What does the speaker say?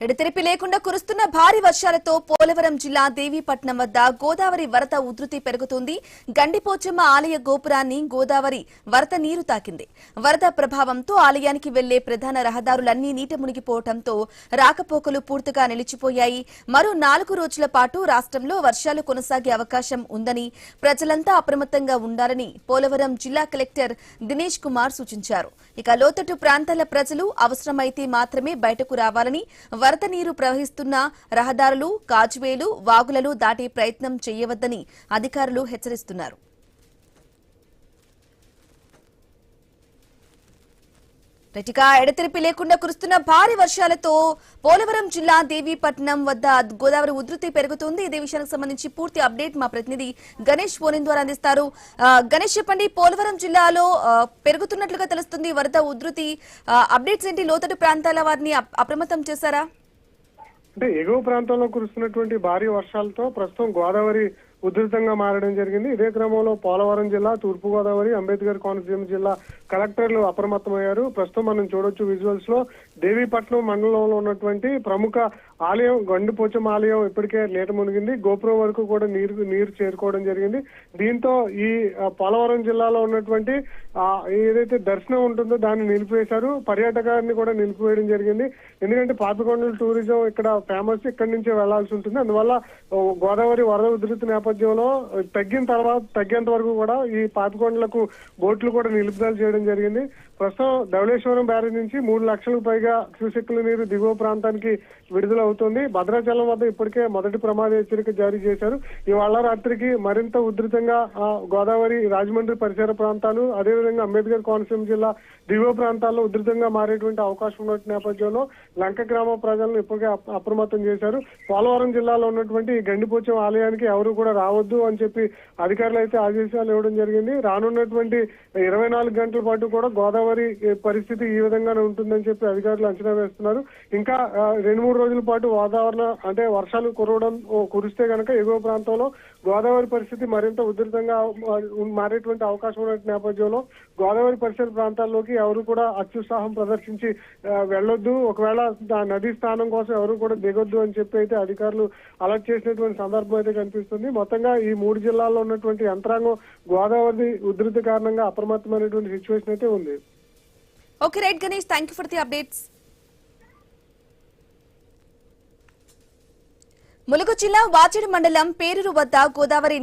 ఎడతెరిపి లేకుండా కురుస్తున్న భారీ వర్షాలతో పోలవరం జిల్లా దేవీపట్నం వద్ద గోదావరి వరద ఉధృతి పెరుగుతుంది. గండిపోచమ్మ ఆలయ గోపురాన్ని గోదావరి వరద నీరు తాకింది. వరద ప్రభావంతో ఆలయానికి వెళ్లే ప్రధాన రహదారులన్నీ నీట మునిగిపోవడంతో రాకపోకలు పూర్తిగా నిలిచిపోయాయి. మరో 4 రోజుల పాటు రాష్ట్రంలో వర్షాలు కొనసాగే అవకాశం ఉందని ప్రజలంతా అప్రమత్తంగా ఉండాలని పోలవరం జిల్లా కలెక్టర్ దినేష్ కుమార్ సూచించారు. ఇక లోతట్టు ప్రాంతాల ప్రజలు అవసరమైతే మాత్రమే బయటకు రావాలని, వరద నీరు ప్రవహిస్తున్న రహదారులు, కాజువేలు, వాగులను దాటే ప్రయత్నం చేయవద్దని అధికారులు హెచ్చరిస్తున్నారు. ఎడతెరిపి లేకుండా కురుస్తున్న భారీ వర్షాలతో పోలవరం జిల్లా దేవీపట్నం వద్ద గోదావరి ఉధృతి పెరుగుతుంది. ఇదే విషయానికి సంబంధించి పూర్తి అప్డేట్ మా ప్రతినిధి గణేష్ ఫోన్ ద్వారా అందిస్తారు. గణేష్, చెప్పండి, పోలవరం జిల్లాలో పెరుగుతున్నట్లుగా తెలుస్తుంది వరద ఉధృతి. అప్డేట్స్ ఏంటి? లోతట్టు ప్రాంతాల వారిని అప్రమత్తం చేశారా? అంటే ఎగువ ప్రాంతంలో కురుస్తున్నటువంటి భారీ వర్షాలతో ప్రస్తుతం గోదావరి ఉధృతంగా మారడం జరిగింది. ఇదే క్రమంలో పోలవరం జిల్లా, తూర్పు గోదావరి, అంబేద్కర్ కోనసీమ జిల్లా కలెక్టర్లు అప్రమత్తమయ్యారు. ప్రస్తుతం మనం చూడొచ్చు విజువల్స్ లో దేవీపట్నం మండలంలో ఉన్నటువంటి ప్రముఖ ఆలయం గండిపోచమ్మ ఆలయం ఇప్పటికే నీట మునిగింది. గోపురం వరకు కూడా నీరు చేరుకోవడం జరిగింది. దీంతో ఈ పోలవరం జిల్లాలో ఉన్నటువంటి ఏదైతే దర్శనం ఉంటుందో దాన్ని నిలిపివేశారు. పర్యాటకాన్ని కూడా నిలిపివేయడం జరిగింది. ఎందుకంటే పాపికొండల టూరిజం ఇక్కడ ఫేమస్, ఇక్కడి నుంచే వెళ్లాల్సి ఉంటుంది. అందువల్ల గోదావరి వరద ఉధృతి నేపథ్యంలో తగ్గేంత వరకు కూడా ఈ పాపికొండలకు బోట్లు కూడా నిలుపుదల చేయడం జరిగింది. ప్రస్తుతం ధవళేశ్వరం బ్యారేజ్ నుంచి 3 లక్షలకు పైగా క్యూసెక్కుల నీరు దిగువ ప్రాంతానికి విడుదల అవుతుంది. భద్రాచలం వద్ద ఇప్పటికే మొదటి ప్రమాద హెచ్చరిక జారీ చేశారు. ఇవాళ రాత్రికి మరింత ఉధృతంగా గోదావరి, రాజమండ్రి పరిసర ప్రాంతాలు, అదేవిధంగా అంబేద్కర్ కోనసీమ జిల్లా దిగువ ప్రాంతాల్లో ఉధృతంగా మారేటువంటి అవకాశం ఉన్న నేపథ్యంలో లంక గ్రామ ప్రజలను ఇప్పటికే అప్రమత్తం చేశారు. పోలవరం జిల్లాలో ఉన్నటువంటి గండిపోచం ఆలయానికి ఎవరు కూడా రావద్దు అని చెప్పి అధికారులు అయితే ఆదేశాలు ఇవ్వడం జరిగింది. రానున్నటువంటి 24 గంటల పాటు కూడా గోదావరి పరిస్థితి ఈ విధంగానే ఉంటుందని చెప్పి అధికారులు అంచనా వేస్తున్నారు. ఇంకా 2-3 రోజుల పాటు అంటే వర్షాలు కురిస్తే కనుక ఎగువ ప్రాంతంలో గోదావరి పరిస్థితి మరింత ఉధృతంగా మారేటువంటి అవకాశం ఉన్న నేపథ్యంలో గోదావరి పరిసర ప్రాంతాల్లోకి ఎవరు కూడా అత్యుత్సాహం ప్రదర్శించి వెళ్లొద్దు, ఒకవేళ నదీ స్థానం కోసం ఎవరు కూడా దిగొద్దు అని చెప్పి అయితే అధికారులు అలర్ట్ చేసినటువంటి సందర్భం అయితే కనిపిస్తుంది. మొత్తంగా ఈ 3 జిల్లాల్లో ఉన్నటువంటి యంత్రాంగం గోదావరి ఉధృతి కారణంగా అప్రమత్తమైనటువంటి సిచ్యువేషన్ అయితే ఉంది. Okay, right Ganesh, thank you for the updates. Mulugu జిల్లా వాచేడు మండలం పేరూరు వద్ద గోదావరి